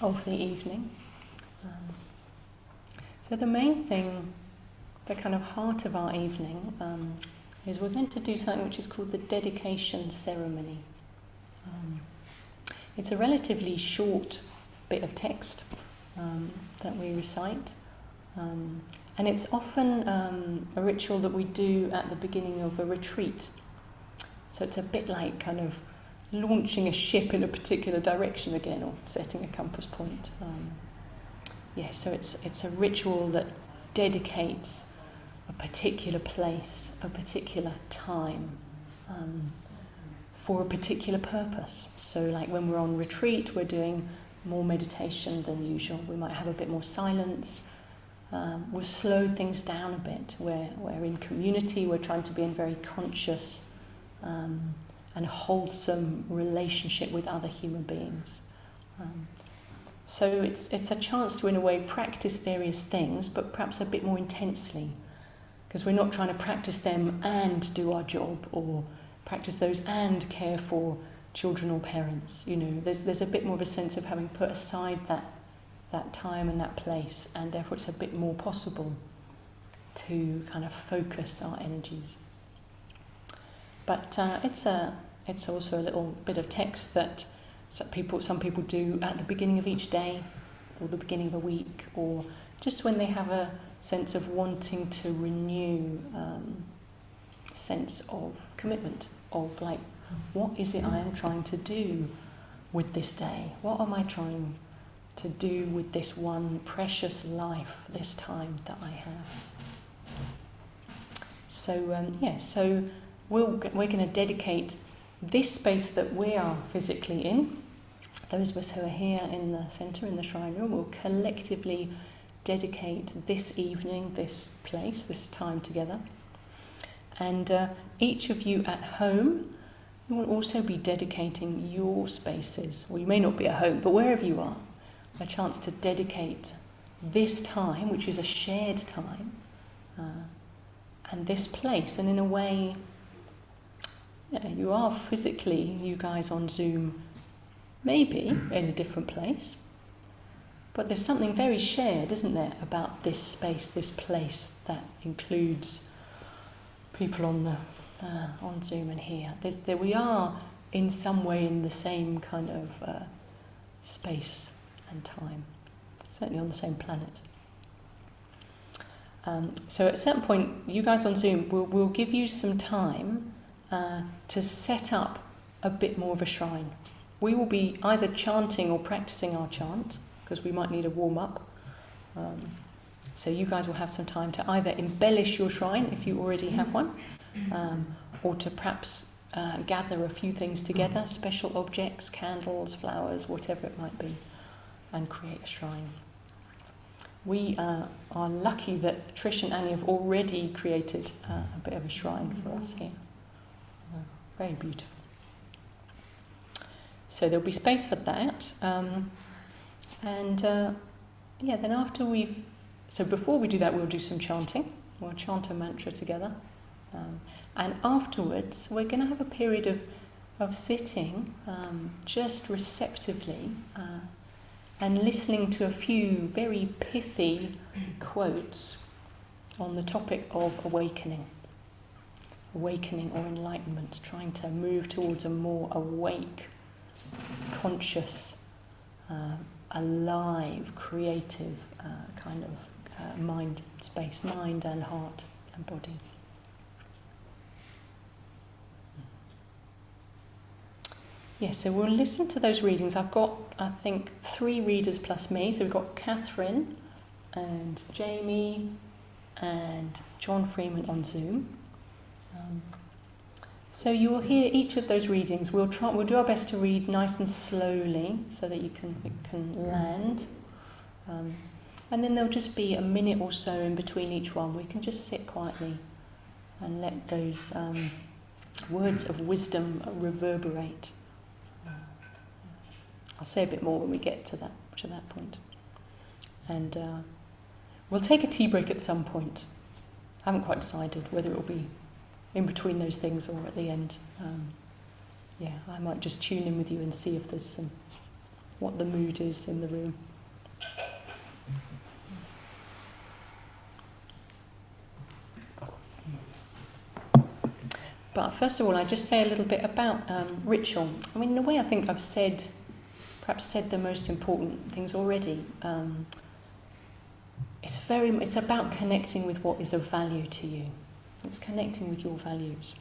of the evening. So the main thing, the kind of heart of our evening, is we're going to do something which is called the dedication ceremony. It's a relatively short bit of text that we recite, and it's often a ritual that we do at the beginning of a retreat. So it's a bit like kind of launching a ship in a particular direction again, or setting a compass point. So it's a ritual that dedicates a particular place, a particular time, for a particular purpose. So like when we're on retreat, we're doing more meditation than usual. We might have a bit more silence. We'll slow things down a bit. We're in community, we're trying to be in very conscious and wholesome relationship with other human beings. So it's a chance to, in a way, practice various things, but perhaps a bit more intensely, because we're not trying to practice them and do our job, or practice those and care for children or parents. You know, there's a bit more of a sense of having put aside that time and that place, and therefore it's a bit more possible to kind of focus our energies. But it's also a little bit of text that some people do at the beginning of each day, or the beginning of a week, or just when they have a sense of wanting to renew sense of commitment, of like, what is it I am trying to do with this day? What am I trying to do with this one precious life, this time that I have? So we're going to dedicate this space that we are physically in. Those of us who are here in the centre, in the shrine room, will collectively dedicate this evening, this place, this time together. And each of you at home, you will also be dedicating your spaces, or you may not be at home, but wherever you are, a chance to dedicate this time, which is a shared time, and this place. And in a way, you are physically, you guys on Zoom, maybe in a different place, but there's something very shared, isn't there, about this space, this place that includes people on Zoom and here. We are in some way in the same kind of space and time, certainly on the same planet. So at a certain point, you guys on Zoom, we'll give you some time to set up a bit more of a shrine. We will be either chanting or practicing our chant, because we might need a warm-up. So you guys will have some time to either embellish your shrine, if you already have one, or to perhaps gather a few things together, special objects, candles, flowers, whatever it might be, and create a shrine. We are lucky that Trish and Annie have already created a bit of a shrine for us here. Very beautiful. So there'll be space for that. Then after so before we do that, we'll do some chanting. We'll chant a mantra together. And afterwards, we're going to have a period of sitting just receptively and listening to a few very pithy quotes on the topic of awakening or enlightenment, trying to move towards a more awake, conscious, alive, creative kind of mind space, mind and heart and body. Yes, so we'll listen to those readings. I've got, I think, 3 readers plus me. So we've got Catherine and Jamie and John Freeman on Zoom. So you will hear each of those readings. We'll do our best to read nice and slowly so that it can land. And then there'll just be a minute or so in between each one. We can just sit quietly and let those words of wisdom reverberate. I'll say a bit more when we get to that point. And we'll take a tea break at some point. I haven't quite decided whether it will be in between those things or at the end. I might just tune in with you and see if there's some what the mood is in the room. But first of all, I just say a little bit about ritual. I mean, in a way, I think I've perhaps said the most important things already. It's about connecting with what is of value to you. It's connecting with your values,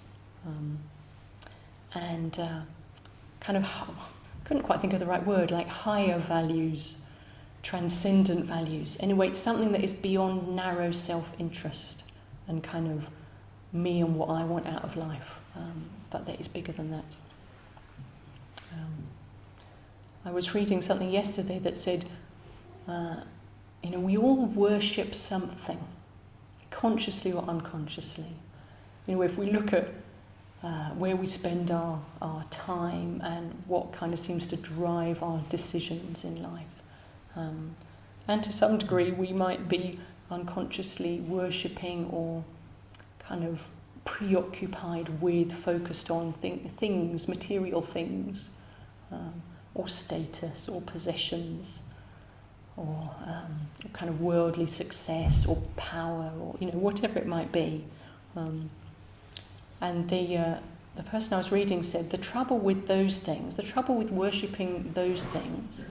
and kind of couldn't quite think of the right word, like higher values, transcendent values. Anyway, it's something that is beyond narrow self-interest and kind of me and what I want out of life, but that is bigger than that. I was reading something yesterday that said, we all worship something, consciously or unconsciously. If we look at where we spend our time and what kind of seems to drive our decisions in life, and to some degree we might be unconsciously worshipping or kind of preoccupied with, focused on things, material things, or status, or possessions, or kind of worldly success, or power, or whatever it might be. And the person I was reading said the trouble with those things, the trouble with worshipping those things,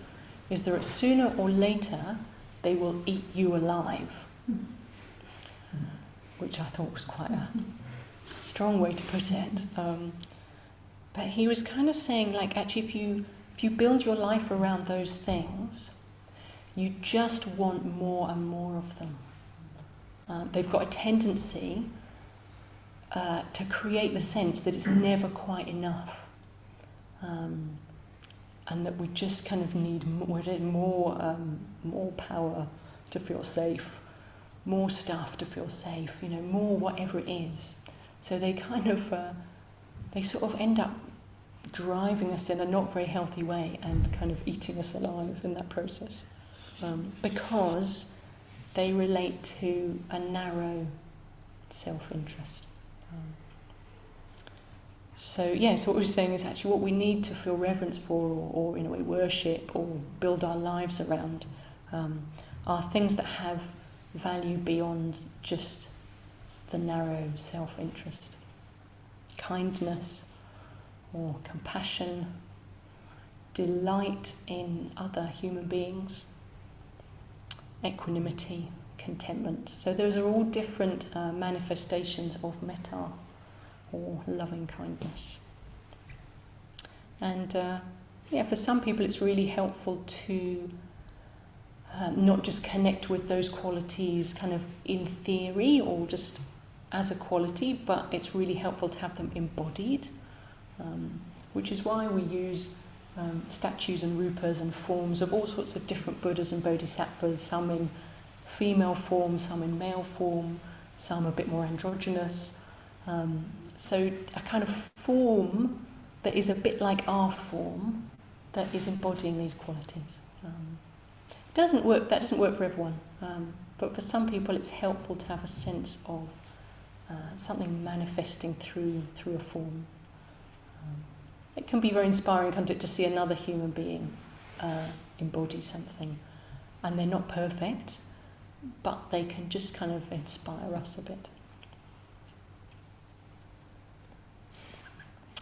is that sooner or later they will eat you alive. Which I thought was quite a strong way to put it. But he was kind of saying, like, actually, if you build your life around those things, you just want more and more of them. They've got a tendency to create the sense that it's never quite enough, and that we just kind of need more power to feel safe, more stuff to feel safe, more whatever it is. So they kind of, they sort of end up driving us in a not very healthy way and kind of eating us alive in that process, because they relate to a narrow self-interest. So what we're saying is actually what we need to feel reverence for, or in a way worship, or build our lives around, are things that have value beyond just the narrow self-interest. Kindness, or compassion, delight in other human beings, equanimity, contentment. So those are all different manifestations of metta, or loving kindness. And for some people it's really helpful to not just connect with those qualities kind of in theory or just as a quality, but it's really helpful to have them embodied, which is why we use statues and rupas and forms of all sorts of different Buddhas and Bodhisattvas, some in female form, some in male form, some a bit more androgynous. So a kind of form that is a bit like our form, that is embodying these qualities. That doesn't work for everyone, but for some people it's helpful to have a sense of something manifesting through a form. It can be very inspiring, can't it, to see another human being embody something, and they're not perfect, but they can just kind of inspire us a bit.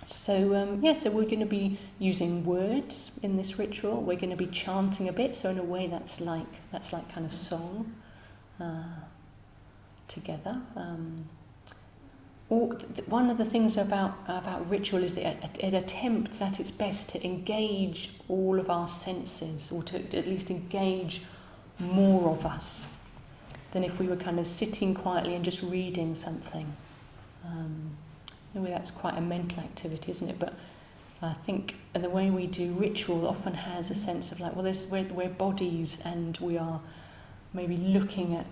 So so we're going to be using words in this ritual. We're going to be chanting a bit. So in a way, that's like kind of song together. One of the things about ritual is that it attempts at its best to engage all of our senses, or to at least engage more of us than if we were kind of sitting quietly and just reading something. Anyway, that's quite a mental activity, isn't it? But I think the way we do ritual often has a sense of like, well, we're bodies and we are maybe looking at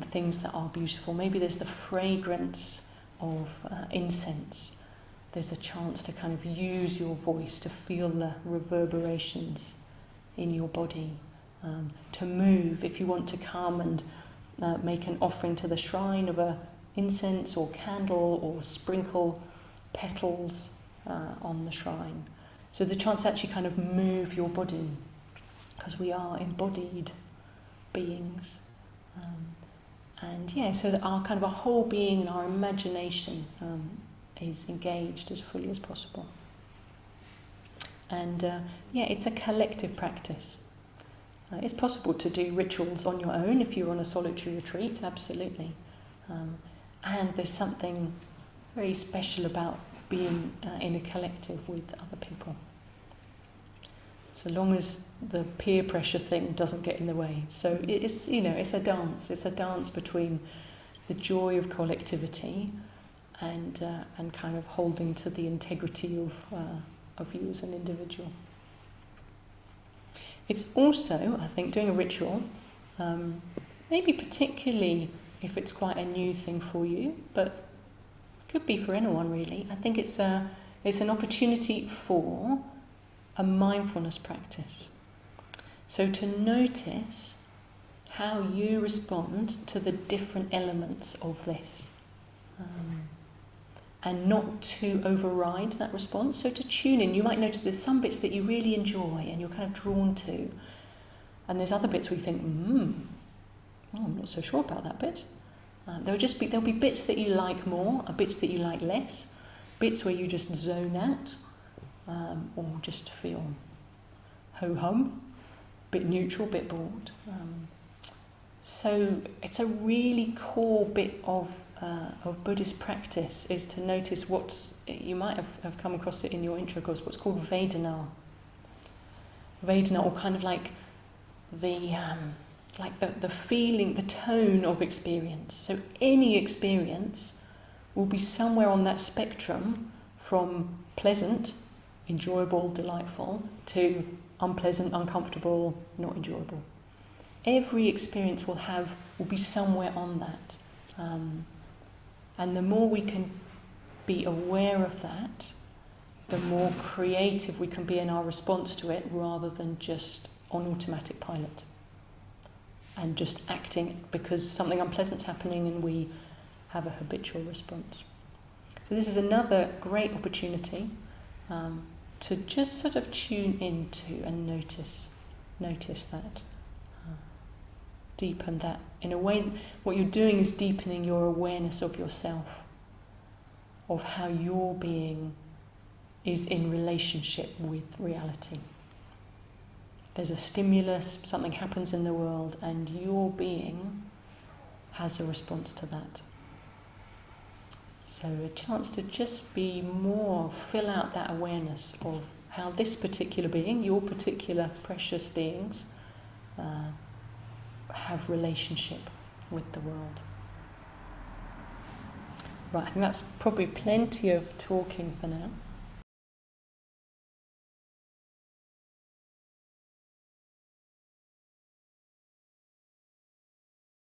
things that are beautiful. Maybe there's the fragrance of incense. There's a chance to kind of use your voice to feel the reverberations in your body, to move if you want to come and make an offering to the shrine of a incense or candle, or sprinkle petals on the shrine. So the chance to actually kind of move your body. because we are embodied beings. So that our kind of our whole being and our imagination is engaged as fully as possible. And it's a collective practice. It's possible to do rituals on your own if you're on a solitary retreat, absolutely. And there's something very special about being in a collective with other people. So long as the peer pressure thing doesn't get in the way. So it's a dance. It's a dance between the joy of collectivity and kind of holding to the integrity of you as an individual. It's also, I think, doing a ritual, maybe particularly if it's quite a new thing for you, but could be for anyone really. I think it's an opportunity for a mindfulness practice. So to notice how you respond to the different elements of this. And not to override that response. So to tune in, you might notice there's some bits that you really enjoy and you're kind of drawn to. And there's other bits where you think, I'm not so sure about that bit. There'll be bits that you like more, or bits that you like less, bits where you just zone out, or just feel ho-hum, bit neutral, bit bored. So it's a really core bit of Buddhist practice is to notice you might have come across it in your intro course, what's called Vedana. Vedana, or kind of like the feeling, the tone of experience. So any experience will be somewhere on that spectrum from pleasant, enjoyable, delightful, to unpleasant, uncomfortable, not enjoyable. Every experience will be somewhere on that. And the more we can be aware of that, the more creative we can be in our response to it rather than just on automatic pilot. And just acting because something unpleasant's happening and we have a habitual response. So this is another great opportunity to just sort of tune into and notice that. Deepen that. In a way, what you're doing is deepening your awareness of yourself, of how your being is in relationship with reality. There's a stimulus, something happens in the world, and your being has a response to that. So a chance to just fill out that awareness of how this particular being, your particular precious beings, have relationship with the world. Right, I think that's probably plenty of talking for now.